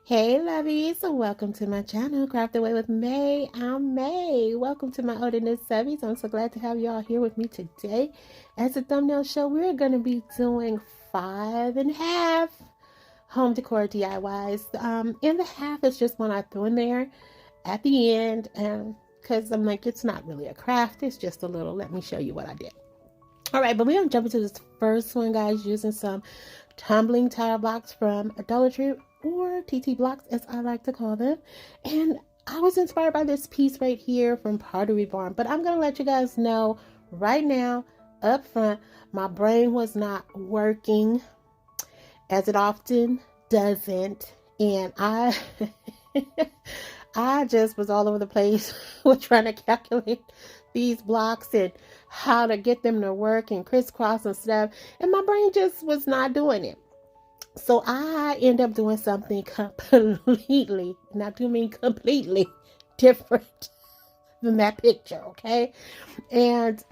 Hey lovies, welcome to my channel, Craft Away with May. I'm May. Welcome to my Oldest Subbies. I'm so glad to have you all here with me today. As a thumbnail show, we're going to be doing 5.5 home decor DIYs. And the half is just one I threw in there at the end, because I'm like, it's not really a craft, it's just a little, let me show you what I did. All right, but we're going to jump into this first one, guys, using some tumbling tile blocks from Dollar Tree, or TT blocks as I like to call them. And I was inspired by this piece right here from Pottery Barn, but I'm going to let you guys know right now up front, my brain was not working as it often doesn't, and I I just was all over the place with trying to calculate these blocks and how to get them to work and crisscross and stuff, and my brain just was not doing it. So I end up doing something completely, and I do mean completely different than that picture, okay? And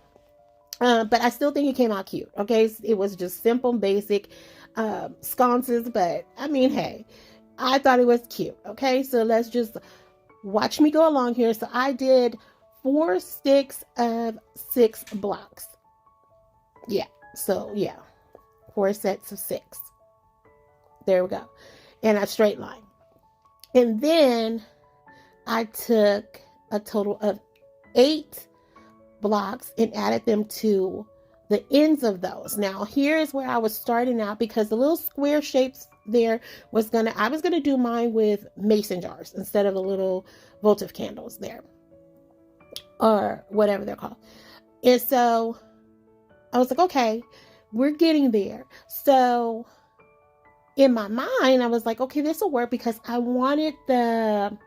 but I still think it came out cute, okay? It was just simple, basic sconces, but I mean, hey, I thought it was cute, okay? So let's just watch me go along here. So I did 4 sticks of 6 blocks. Yeah, so yeah, 4 sets of 6. There we go. And a straight line. And then I took a total of 8 blocks and added them to the ends of those. Now, here's where I was starting out, because the little square shapes there I was gonna do mine with mason jars instead of the little votive candles there, or whatever they're called. And so I was like, okay, we're getting there. So in my mind, I was like, okay, this will work, because I wanted the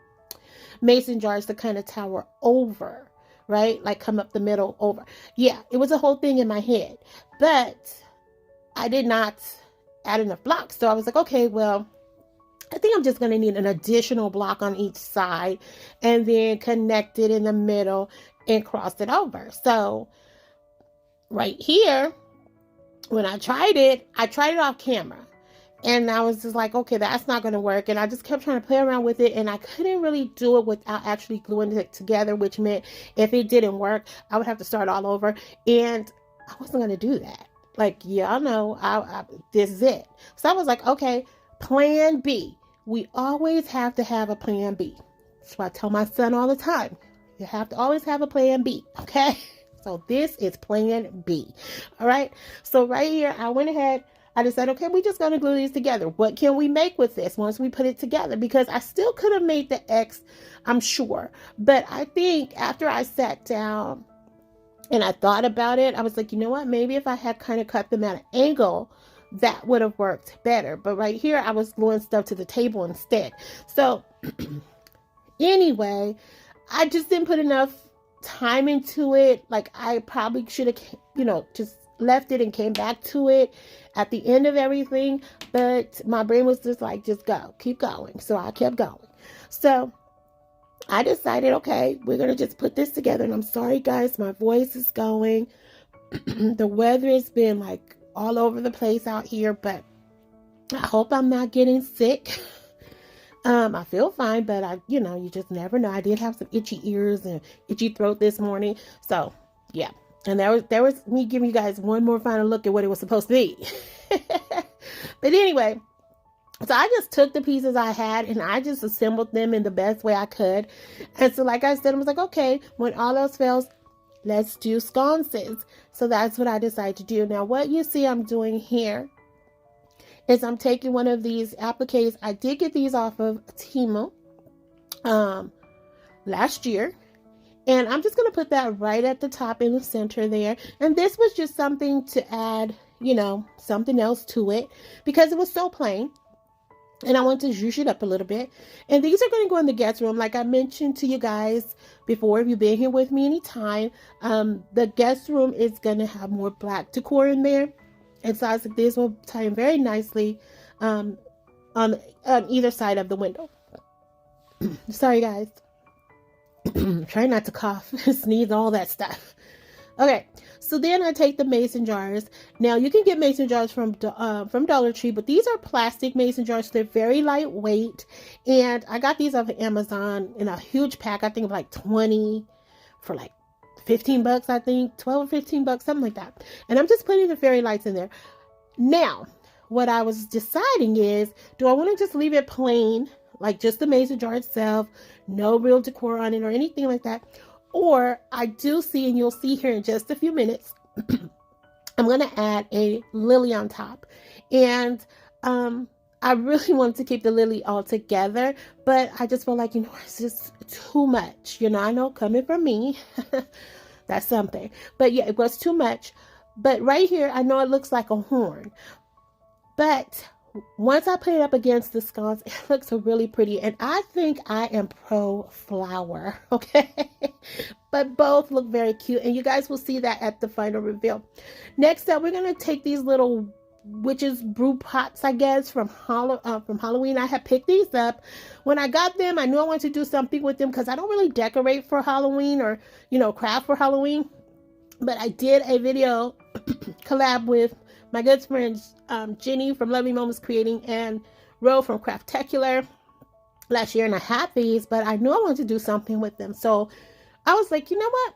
mason jars to kind of tower over, right? Like come up the middle over. Yeah, it was a whole thing in my head, but I did not add enough blocks. So I was like, okay, well, I think I'm just going to need an additional block on each side and then connect it in the middle and cross it over. So right here, when I tried it off camera. And I was just like, okay, that's not going to work. And I just kept trying to play around with it. And I couldn't really do it without actually gluing it together, which meant if it didn't work, I would have to start all over. And I wasn't going to do that. Like, y'all know, this is it. So I was like, okay, plan B. We always have to have a plan B. That's what I tell my son all the time. You have to always have a plan B, okay? So this is plan B. All right. So right here, I went ahead. I decided, okay, we're just going to glue these together. What can we make with this once we put it together? Because I still could have made the X, I'm sure. But I think after I sat down and I thought about it, I was like, you know what? Maybe if I had kind of cut them at an angle, that would have worked better. But right here, I was gluing stuff to the table instead. So anyway, I just didn't put enough time into it. Like I probably should have, just left it and came back to it at the end of everything, but my brain was just like, just go, keep going. So I kept going. So I decided, okay, we're gonna just put this together. And I'm sorry guys, my voice is going. The weather has been like all over the place out here, but I hope I'm not getting sick. I feel fine, but you just never know. I did have some itchy ears and itchy throat this morning. So yeah. And there was me giving you guys one more final look at what it was supposed to be. But anyway, so I just took the pieces I had and I just assembled them in the best way I could. And so like I said, I was like, okay, when all else fails, let's do sconces. So that's what I decided to do. Now, what you see I'm doing here is I'm taking one of these appliques. I did get these off of Temu last year. And I'm just going to put that right at the top in the center there. And this was just something to add, something else to it, because it was so plain. And I want to zhuzh it up a little bit. And these are going to go in the guest room. Like I mentioned to you guys before, if you've been here with me anytime, the guest room is going to have more black decor in there. And so I was like, this will tie in very nicely on either side of the window. Sorry, guys. Try not to cough, sneeze, all that stuff. Okay, so then I take the mason jars. Now you can get mason jars from Dollar Tree, but these are plastic mason jars. They're very lightweight, and I got these off of Amazon in a huge pack. I think of like 20 for like 15 bucks. I think 12 or 15 bucks, something like that. And I'm just putting the fairy lights in there. Now, what I was deciding is, do I want to just leave it plain, like just the mason jar itself, no real decor on it or anything like that? Or I do see, and you'll see here in just a few minutes, I'm going to add a lily on top. And I really wanted to keep the lily all together, but I just felt like, it's just too much. I know coming from me, that's something. But yeah, it was too much. But right here, I know it looks like a horn. But once I put it up against the sconce, it looks really pretty. And I think I am pro flower, okay? But both look very cute. And you guys will see that at the final reveal. Next up, we're going to take these little witches brew pots, I guess, from Halloween. I had picked these up. When I got them, I knew I wanted to do something with them because I don't really decorate for Halloween or, craft for Halloween. But I did a video collab with my good friends Jenny from Lovely Moments Creating and Ro from Craftacular last year, and I had these, but I knew I wanted to do something with them. So I was like, you know what?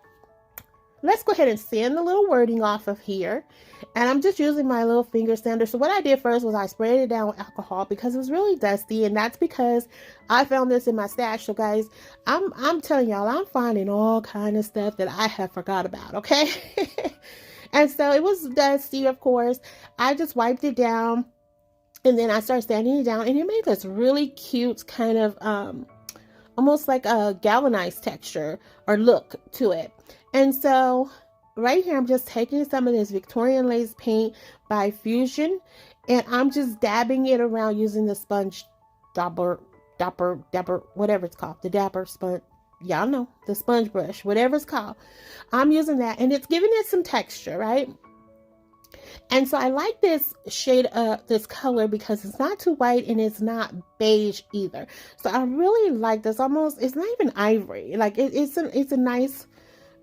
Let's go ahead and sand the little wording off of here. And I'm just using my little finger sander. So what I did first was I sprayed it down with alcohol because it was really dusty, and that's because I found this in my stash. So guys, I'm telling y'all, I'm finding all kind of stuff that I have forgot about, okay? And so it was dusty, of course. I just wiped it down, and then I started sanding it down, and it made this really cute kind of almost like a galvanized texture or look to it. And so right here, I'm just taking some of this Victorian lace paint by Fusion, and I'm just dabbing it around using the sponge dapper, whatever it's called, the dapper sponge. Y'all know, the sponge brush, whatever it's called. I'm using that, and it's giving it some texture, right? And so I like this shade of this color because it's not too white and it's not beige either. So I really like this. Almost, it's not even ivory. Like it's a nice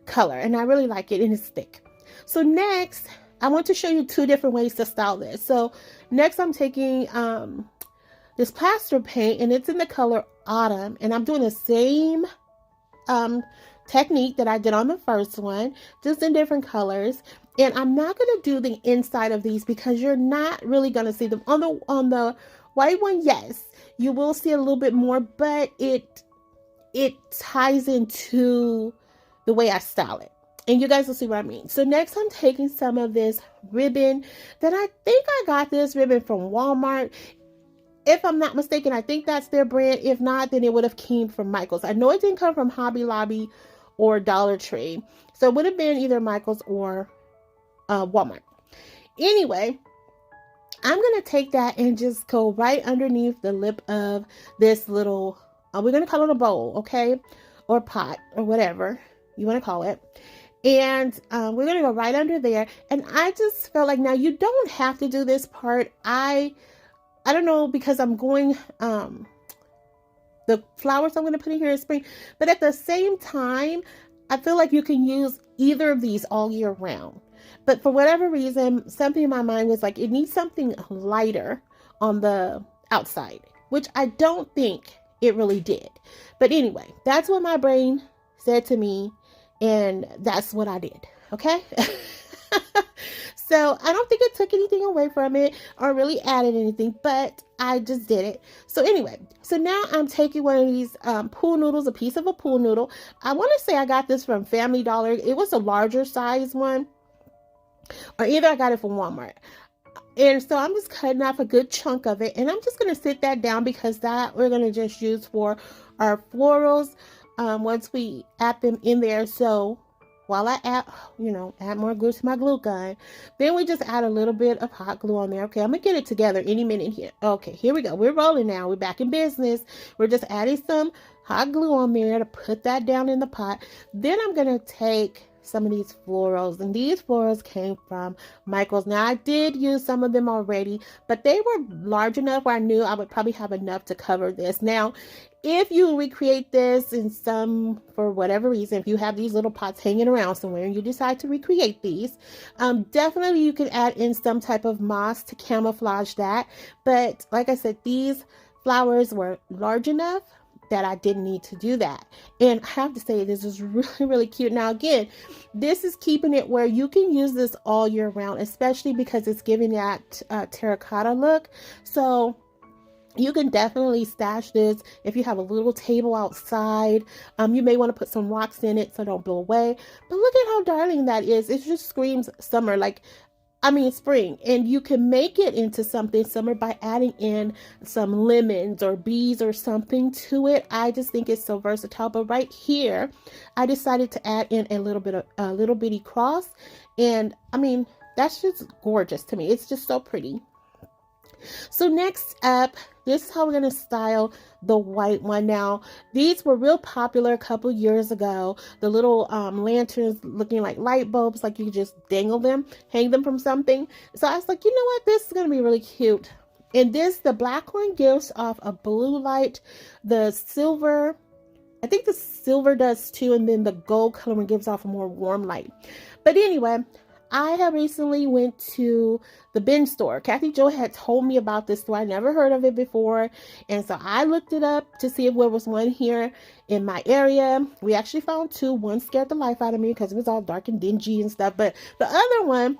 color, and I really like it, and it's thick. So next, I want to show you two different ways to style this. So next, I'm taking this plaster paint, and it's in the color Autumn, and I'm doing the same technique that I did on the first one, just in different colors. And I'm not going to do the inside of these because you're not really going to see them on the white one. Yes, you will see a little bit more, but it ties into the way I style it, and you guys will see what I mean. So next, I'm taking some of this ribbon that I think I got this ribbon from Walmart. If I'm not mistaken, I think that's their brand. If not, then it would have came from Michael's. I know it didn't come from Hobby Lobby or Dollar Tree. So it would have been either Michael's or Walmart. Anyway, I'm going to take that and just go right underneath the lip of this little, we're going to call it a bowl, okay? Or pot, or whatever you want to call it. And we're going to go right under there. And I just felt like, now you don't have to do this part. I don't know, because I'm going, the flowers I'm going to put in here in spring, but at the same time, I feel like you can use either of these all year round. But for whatever reason, something in my mind was like, it needs something lighter on the outside, which I don't think it really did. But anyway, that's what my brain said to me, and that's what I did. Okay. So I don't think it took anything away from it or really added anything, but I just did it. So anyway, so now I'm taking one of these pool noodles, a piece of a pool noodle. I want to say I got this from Family Dollar. It was a larger size one, or either I got it from Walmart. And so I'm just cutting off a good chunk of it, and I'm just going to sit that down because that we're going to just use for our florals once we add them in there. So while I add more glue to my glue gun, then we just add a little bit of hot glue on there. Okay, I'm gonna get it together any minute here. Okay, here we go. We're rolling now. We're back in business. We're just adding some hot glue on there to put that down in the pot. Then I'm gonna take some of these florals, and these florals came from Michael's. Now I did use some of them already, but they were large enough where I knew I would probably have enough to cover this. Now, if you recreate this in some, for whatever reason, if you have these little pots hanging around somewhere and you decide to recreate these, definitely you can add in some type of moss to camouflage that. But like I said, these flowers were large enough that I didn't need to do that. And I have to say, this is really, really cute. Now, again, this is keeping it where you can use this all year round, especially because it's giving that terracotta look. So you can definitely stash this if you have a little table outside. You may want to put some rocks in it so don't blow away. But look at how darling that is. It just screams summer, spring. And you can make it into something summer by adding in some lemons or bees or something to it. I just think it's so versatile. But right here, I decided to add in a little bitty cross. And I mean, that's just gorgeous to me. It's just so pretty. So next up, this is how we're going to style the white one. Now, these were real popular a couple years ago. The little lanterns looking like light bulbs, like you could just dangle them, hang them from something. So I was like, you know what? This is going to be really cute. And the black one gives off a blue light. The silver, I think the silver does too. And then the gold color one gives off a more warm light. But anyway, I have recently went to the bin store. Kathy Jo had told me about this store. I never heard of it before. And so I looked it up to see if there was one here in my area. We actually found two. One scared the life out of me because it was all dark and dingy and stuff. But the other one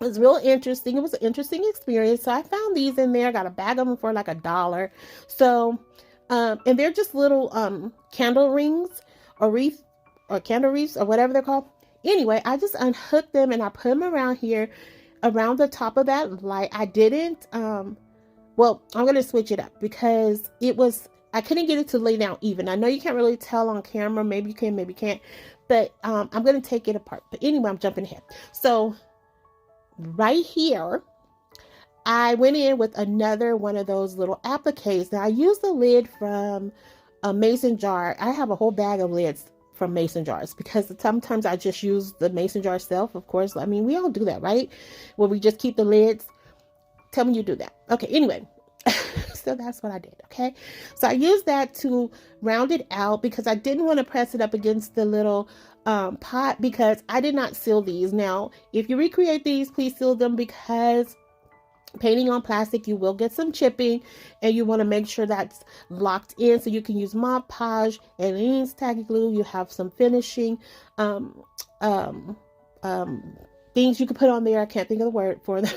was real interesting. It was an interesting experience. So I found these in there. Got a bag of them for like $1. So, and they're just little candle rings or wreath or candle wreaths or whatever they're called. Anyway, I just unhooked them and I put them around here, around the top of that light. I didn't, well, I'm going to switch it up because I couldn't get it to lay down even. I know you can't really tell on camera. Maybe you can, maybe you can't. But I'm going to take it apart. But anyway, I'm jumping ahead. So right here, I went in with another one of those little appliques. Now I used the lid from a mason jar. I have a whole bag of lids from mason jars because sometimes I just use the mason jar itself. Of course, I mean, we all do that, right? Where we just keep the lids. Tell me you do that. Okay, anyway. So that's what I did, okay? So I used that to round it out because I didn't want to press it up against the little pot because I did not seal these. Now, if you recreate these, please seal them because painting on plastic, you will get some chipping and you want to make sure that's locked in so you can use Mod Podge and any tacky glue. You have some finishing things you can put on there. I can't think of the word for the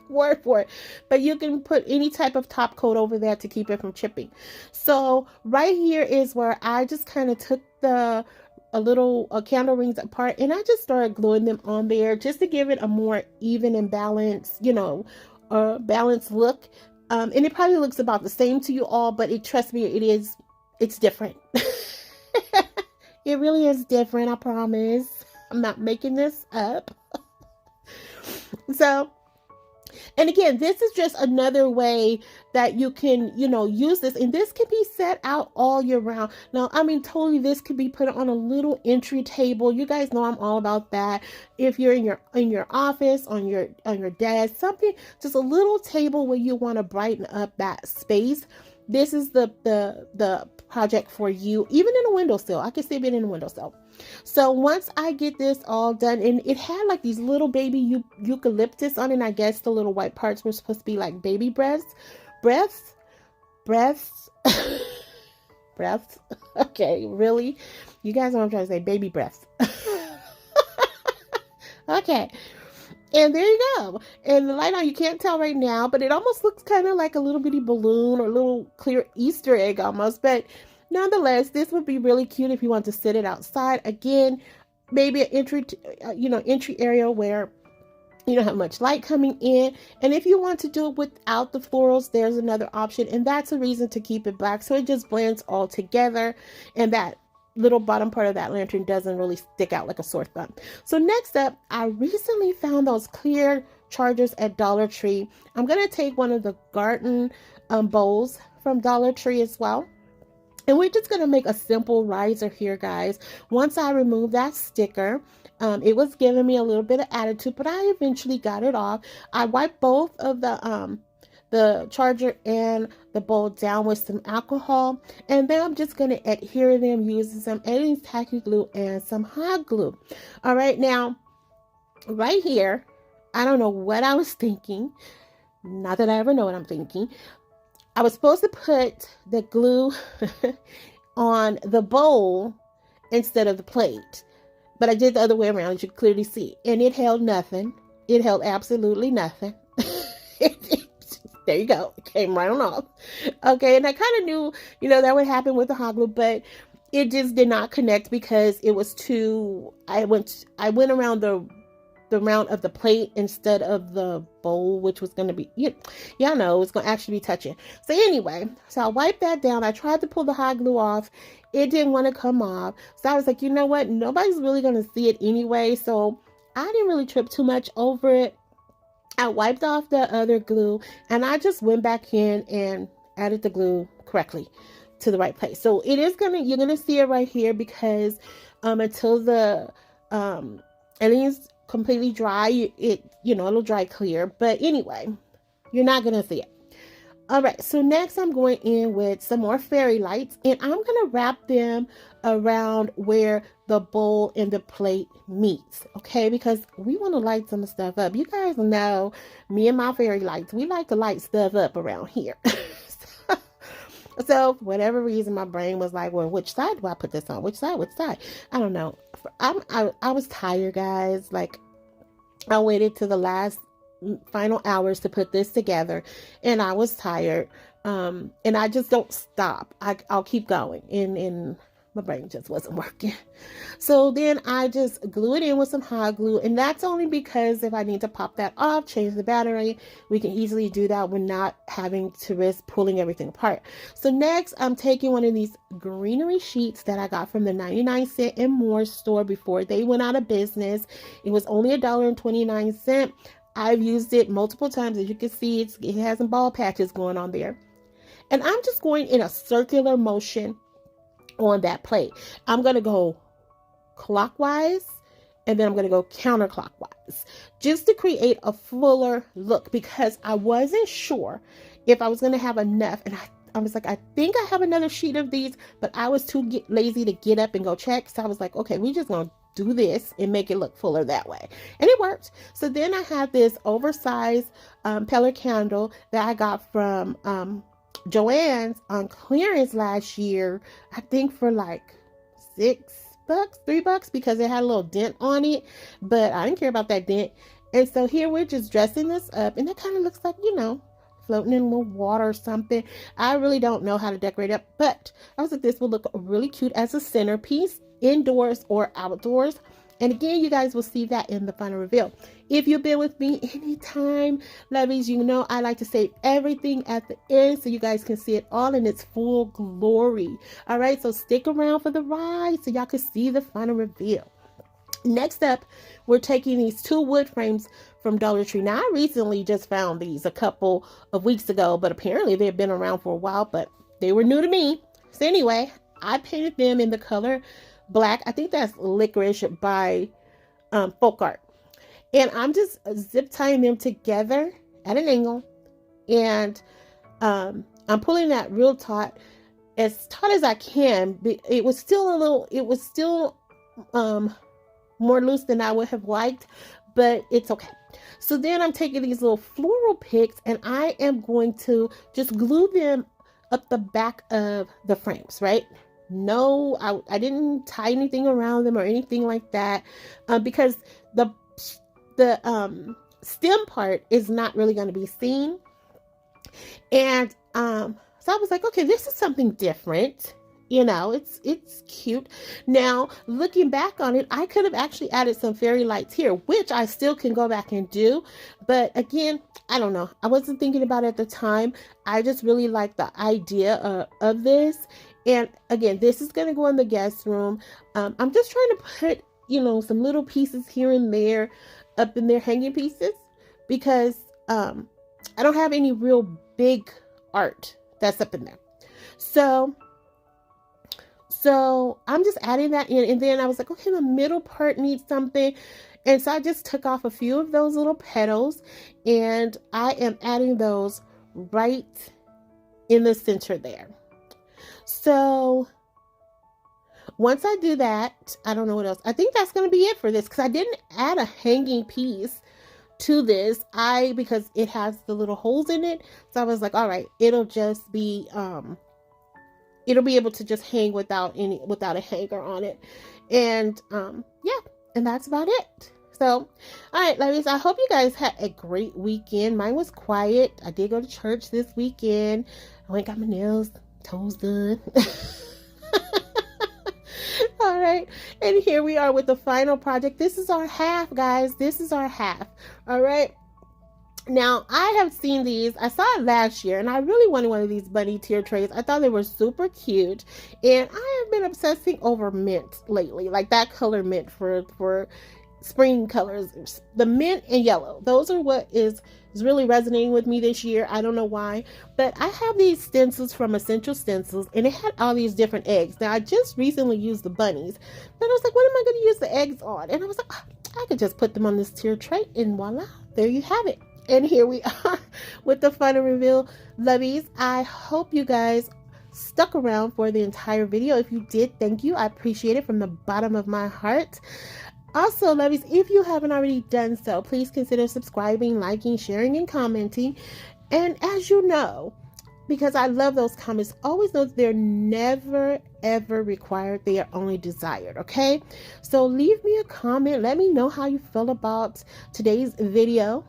word for it, but you can put any type of top coat over there to keep it from chipping. So right here is where I just kind of took little candle rings apart and I just started gluing them on there just to give it a more even and balanced, balanced look. And it probably looks about the same to you all, but trust me, it's different. It really is different. I promise. I'm not making this up. So, and again, this is just another way that you can, use this. And this can be set out all year round. Now, I mean, totally, this could be put on a little entry table. You guys know I'm all about that. If you're in your office, on your desk, something, just a little table where you want to brighten up that space. This is the project for you, even in a windowsill. I can see it in a windowsill. So once I get this all done, and it had like these little baby eucalyptus on it, and I guess the little white parts were supposed to be like baby breaths. Okay, really? You guys know what I'm trying to say, baby breaths. Okay. And there you go. And the light on, you can't tell right now, but it almost looks kind of like a little bitty balloon or a little clear Easter egg almost. But nonetheless, this would be really cute if you want to sit it outside. Again, maybe an entry area where you don't have much light coming in. And if you want to do it without the florals, there's another option. And that's a reason to keep it black. So it just blends all together. And that little bottom part of that lantern doesn't really stick out like a sore thumb. So next up, I recently found those clear chargers at Dollar Tree. I'm going to take one of the garden bowls from Dollar Tree as well. And we're just going to make a simple riser here, guys. Once I remove that sticker, it was giving me a little bit of attitude, but I eventually got it off. I wiped both of the charger and the bowl down with some alcohol, and then I'm just going to adhere them using some 8 tacky glue and some hot glue. All right, now right here, I don't know what I was thinking. Not that I ever know what I'm thinking. I was supposed to put the glue on the bowl instead of the plate, but I did the other way around, as you can clearly see, and it held nothing. It held absolutely nothing. There you go. It came right on off. Okay, and I kind of knew, that would happen with the hot glue, but it just did not connect because it was too. I went around the round of the plate instead of the bowl, which was going to be, y'all know, it's going to actually be touching. So anyway, so I wiped that down. I tried to pull the hot glue off. It didn't want to come off. So I was like, you know what? Nobody's really going to see it anyway. So I didn't really trip too much over it. I wiped off the other glue and I just went back in and added the glue correctly to the right place. So it is you're going to see it right here because until the everything's completely dry, it'll dry clear. But anyway, you're not going to see it. All right, so next I'm going in with some more fairy lights, and I'm going to wrap them around where the bowl and the plate meets, okay? Because we want to light some stuff up. You guys know me and my fairy lights. We like to light stuff up around here. So for whatever reason, my brain was like, well, which side do I put this on? Which side? I don't know. I was tired, guys. Like, I waited to the last final hours to put this together, and I was tired. And I just don't stop. I'll keep going, and my brain just wasn't working. So then I just glue it in with some hot glue, and that's only because if I need to pop that off, change the battery, we can easily do that when not having to risk pulling everything apart. So next, I'm taking one of these greenery sheets that I got from the 99-cent and more store before they went out of business. It was only $1.29. I've used it multiple times. As you can see, it has some ball patches going on there. And I'm just going in a circular motion on that plate. I'm going to go clockwise and then I'm going to go counterclockwise just to create a fuller look, because I wasn't sure if I was going to have enough, and I was like, I think I have another sheet of these, but I was too lazy to get up and go check. So I was like, okay, we just going to do this and make it look fuller that way, and it worked. So then I had this oversized pillar candle that I got from Joann's on clearance last year, I think for like $3 because it had a little dent on it, but I didn't care about that dent. And so here we're just dressing this up, and it kind of looks like, floating in a little water or something. I really don't know how to decorate it, but I was like, this will look really cute as a centerpiece indoors or outdoors. And again, you guys will see that in the final reveal. If you've been with me anytime, lovies, I like to save everything at the end so you guys can see it all in its full glory. All right, so stick around for the ride so y'all can see the final reveal. Next up, we're taking these 2 wood frames from Dollar Tree. Now, I recently just found these a couple of weeks ago, but apparently they've been around for a while, but they were new to me. So anyway, I painted them in the color black. I think that's Licorice by FolkArt. And I'm just zip tying them together at an angle. And I'm pulling that real taut, as taut as I can. It was still more loose than I would have liked, but it's okay. So then I'm taking these little floral picks and I am going to just glue them up the back of the frames, right? No, I didn't tie anything around them or anything like that, because the stem part is not really going to be seen. And so I was like, okay, this is something different. It's cute. Now, looking back on it, I could have actually added some fairy lights here, which I still can go back and do. But again, I don't know. I wasn't thinking about it at the time. I just really like the idea of this. And again, this is going to go in the guest room. I'm just trying to put, some little pieces here and there up in their hanging pieces, because I don't have any real big art that's up in there. So So I'm just adding that in. And then I was like, okay, the middle part needs something. And so I just took off a few of those little petals, and I am adding those right in the center there. So once I do that, I don't know what else. I think that's going to be it for this, because I didn't add a hanging piece to this. Because it has the little holes in it. So I was like, all right, it'll just be, it'll be able to just hang without a hanger on it. And, yeah, and that's about it. So, all right, ladies, I hope you guys had a great weekend. Mine was quiet. I did go to church this weekend. I went and got my nails, toes done. All right, and here we are with the final project. This is our half, guys. This is our half. All right. Now, I have seen these. I saw it last year, and I really wanted one of these bunny tier trays. I thought they were super cute, and I have been obsessing over mint lately, like that color mint for spring colors, the mint and yellow. Those are what is really resonating with me this year. I don't know why, but I have these stencils from Essential Stencils, and it had all these different eggs. Now, I just recently used the bunnies, but I was like, what am I going to use the eggs on? And I was like, oh, I could just put them on this tier tray, and voila, there you have it. And here we are with the final reveal. Lovies, I hope you guys stuck around for the entire video. If you did, thank you. I appreciate it from the bottom of my heart. Also, lovies, if you haven't already done so, please consider subscribing, liking, sharing, and commenting. And as you know, because I love those comments, always know they're never, ever required. They are only desired, okay? So leave me a comment. Let me know how you feel about today's video.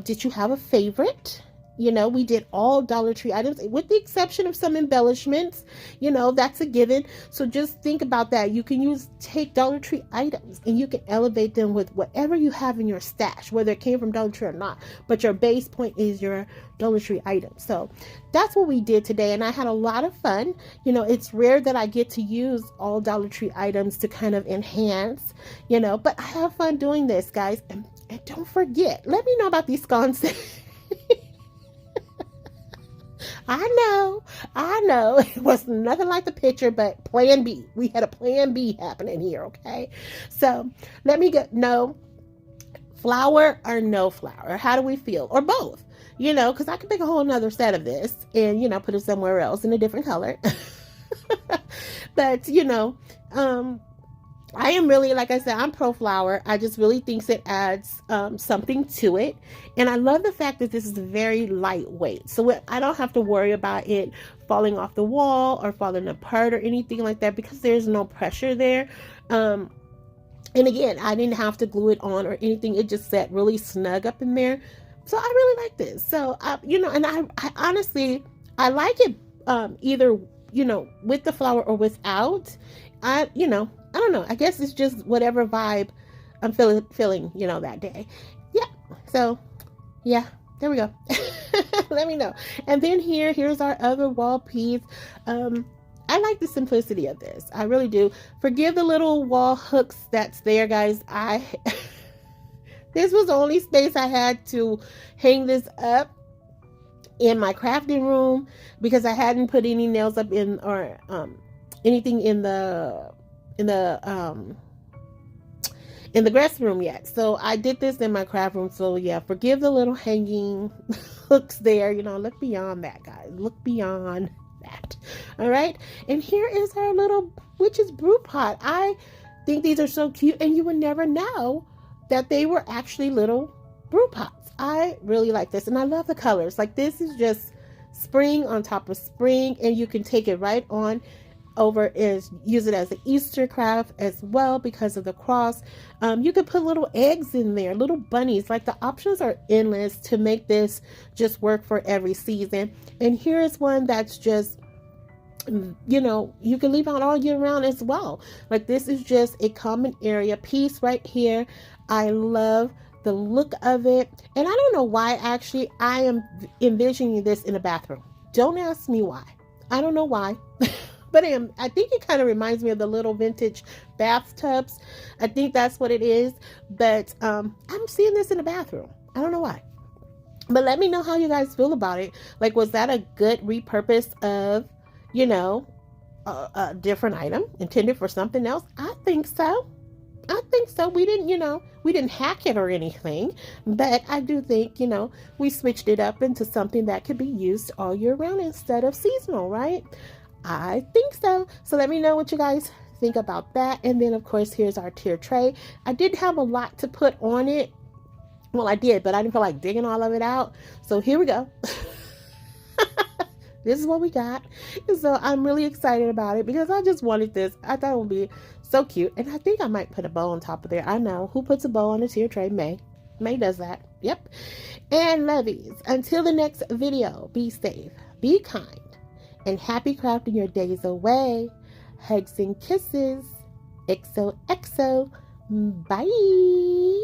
Did you have a favorite? You know, we did all Dollar Tree items with the exception of some embellishments. You know, that's a given. So just think about that. You can take Dollar Tree items and you can elevate them with whatever you have in your stash, whether it came from Dollar Tree or not. But your base point is your Dollar Tree item. So that's what we did today. And I had a lot of fun. You know, it's rare that I get to use all Dollar Tree items to kind of enhance, you know, but I have fun doing this, guys. And don't forget, let me know about these sconces. I know, it was nothing like the picture, but plan B. We had a plan B happening here, okay? So let me know, flower or no flower? How do we feel? Or both, you know, because I could make a whole nother set of this and, you know, put it somewhere else in a different color. But, you know, I am really, like I said, I'm pro flower. I just really think it adds something to it. And I love the fact that this is very lightweight. So I don't have to worry about it falling off the wall or falling apart or anything like that because there's no pressure there. And again, I didn't have to glue it on or anything. It just sat really snug up in there. So I really like this. So, you know, and I honestly, I like it either, you know, with the flower or without. You know, I don't know. I guess it's just whatever vibe I'm feeling, you know, that day. Yeah. So, yeah, there we go. Let me know. And then here's our other wall piece. I like the simplicity of this. I really do. Forgive the little wall hooks that's there, guys. This was the only space I had to hang this up in my crafting room because I hadn't put any nails up in or anything in the guest room yet. So I did this in my craft room. So yeah, forgive the little hanging hooks there. You know, look beyond that, guys. Look beyond that. All right. And here is our little witch's brew pot. I think these are so cute, and you would never know that they were actually little brew pots. I really like this, and I love the colors. Like, this is just spring on top of spring, and you can take it right on over use it as an Easter craft as well because of the cross. You could put little eggs in there, little bunnies. Like, the options are endless to make this just work for every season. And here is one that's just, you know, you can leave out all year round as well. Like, this is just a common area piece right here. I love the look of it, and I don't know why. Actually, I am envisioning this in a bathroom. Don't ask me why. I don't know why. But I think it kind of reminds me of the little vintage bathtubs. I think that's what it is. But I'm seeing this in a bathroom. I don't know why. But let me know how you guys feel about it. Like, was that a good repurpose of, you know, a different item intended for something else? I think so. I think so. We didn't, we didn't hack it or anything, but I do think, we switched it up into something that could be used all year round instead of seasonal, right? I think so. So let me know what you guys think about that. And then, of course, here's our tier tray. I didn't have a lot to put on it. Well, I did, but I didn't feel like digging all of it out. So here we go. This is what we got. And so I'm really excited about it because I just wanted this. I thought it would be so cute. And I think I might put a bow on top of there. I know. Who puts a bow on a tier tray? May. May does that. Yep. And Lovies, until the next video, be safe, be kind, and happy crafting your days away. Hugs and kisses. XOXO. Bye.